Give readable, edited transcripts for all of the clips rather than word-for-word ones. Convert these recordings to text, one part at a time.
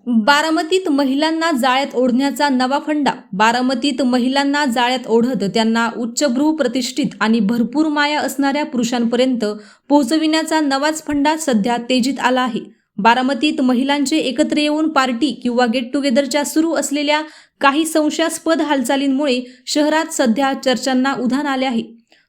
बारामतीत महिलांना जाळ्यात ओढण्याचा नवा फंडा. बारामतीत महिलांना जाळ्यात ओढत त्यांना उच्चभ्रू प्रतिष्ठित आणि भरपूर माया असणाऱ्या पुरुषांपर्यंत पोहोचविण्याचा नवाच फंडा सध्या तेजीत आला आहे. बारामतीत महिलांचे एकत्र येऊन पार्टी किंवा गेट टुगेदरच्या सुरू असलेल्या काही संशयास्पद हालचालींमुळे शहरात सध्या चर्चांना उधाण आले आहे.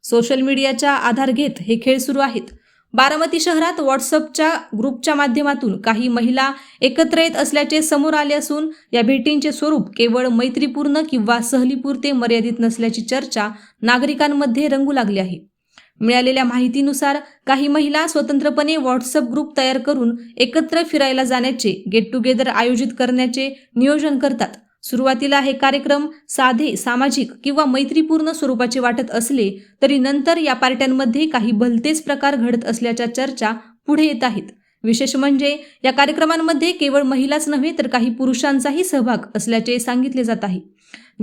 सोशल मीडियाचा आधार घेत हे खेळ सुरू आहेत. बारामती शहरात व्हॉट्सअपच्या ग्रुपच्या माध्यमातून काही महिला एकत्र येत असल्याचे समोर आले असून या भेटींचे स्वरूप केवळ मैत्रीपूर्ण किंवा सहलीपुरते मर्यादित नसल्याची चर्चा नागरिकांमध्ये रंगू लागली आहे. मिळालेल्या माहितीनुसार काही महिला स्वतंत्रपणे व्हॉट्सअप ग्रुप तयार करून एकत्र फिरायला जाण्याचे, गेट टुगेदर आयोजित करण्याचे नियोजन करतात. सुरुवातीला हे कार्यक्रम साधे, सामाजिक किंवा मैत्रीपूर्ण स्वरूपाचे वाटत असले तरी नंतर या पार्ट्यांमध्ये काही भलतेच प्रकार घडत असल्याच्या चर्चा पुढे येत आहेत. विशेष म्हणजे या कार्यक्रमांमध्ये केवळ महिलाच नव्हे तर काही पुरुषांचाही सहभाग असल्याचे सांगितले जात आहे.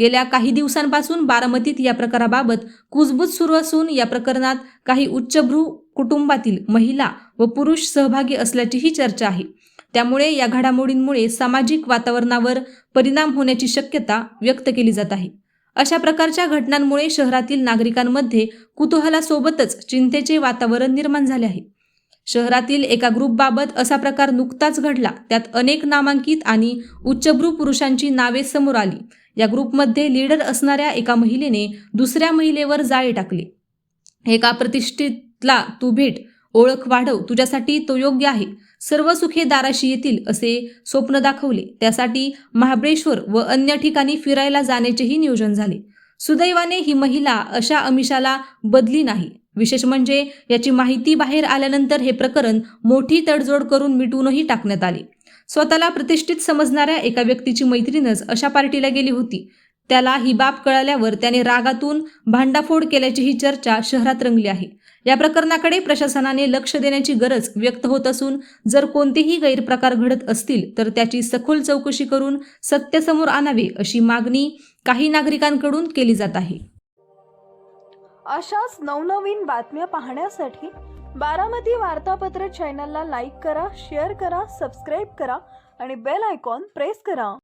गेल्या काही दिवसांपासून बारामतीत या प्रकाराबाबत कुजबूज सुरू असून या प्रकरणात काही उच्चभ्रू कुटुंबातील महिला व पुरुष सहभागी असल्याचीही चर्चा आहे. त्यामुळे या घडामोडींमुळे सामाजिक वातावरणावर परिणाम होण्याची शक्यता व्यक्त केली जात आहे. अशा प्रकारच्या घटनांमुळे शहरातील नागरिकांमध्ये कुतूहलासोबतच चिंतेचे वातावरण निर्माण झाले आहे. शहरातील एका ग्रुपबाबत असा प्रकार नुकताच घडला. त्यात अनेक नामांकित आणि उच्चभ्रू पुरुषांची नावे समोर आली. या ग्रुपमध्ये लीडर असणाऱ्या एका महिलेने दुसऱ्या महिलेवर जाळे टाकले. एका प्रतिष्ठितला तू भेट, ओळख वाढव, तुझ्यासाठी तो योग्य आहे, सर्व सुखे दाराशी येतील असे स्वप्न दाखवले. त्यासाठी महाबळेश्वर व अन्य ठिकाणी फिरायला जाण्याचेही नियोजन झाले. सुदैवाने ही महिला अशा आमिषाला बदली नाही. विशेष म्हणजे याची माहिती बाहेर आल्यानंतर हे प्रकरण मोठी तडजोड करून मिटवूनही टाकण्यात आले. स्वतःला प्रतिष्ठित समजणाऱ्या एका व्यक्तीची मैत्रीणच अशा पार्टीला गेली होती. त्याला ही बाब कळाल्यावर त्याने रागातून भांडाफोड केल्याची ही चर्चा शहरात रंगली आहे. या प्रकरणाकडे प्रशासनाने लक्ष देण्याची गरज व्यक्त होत असून जर कोणतेही गैरप्रकार घडत असतील तर त्याची सखोल चौकशी करून सत्य समोर आणावे अशी मागणी काही नागरिकांकडून केली जात आहे. अशाच नवनवीन बातम्या पाहण्यासाठी बारामती वार्तापत्र चॅनलला लाईक करा, शेअर करा, सबस्क्राईब करा आणि बेल आयकॉन प्रेस करा.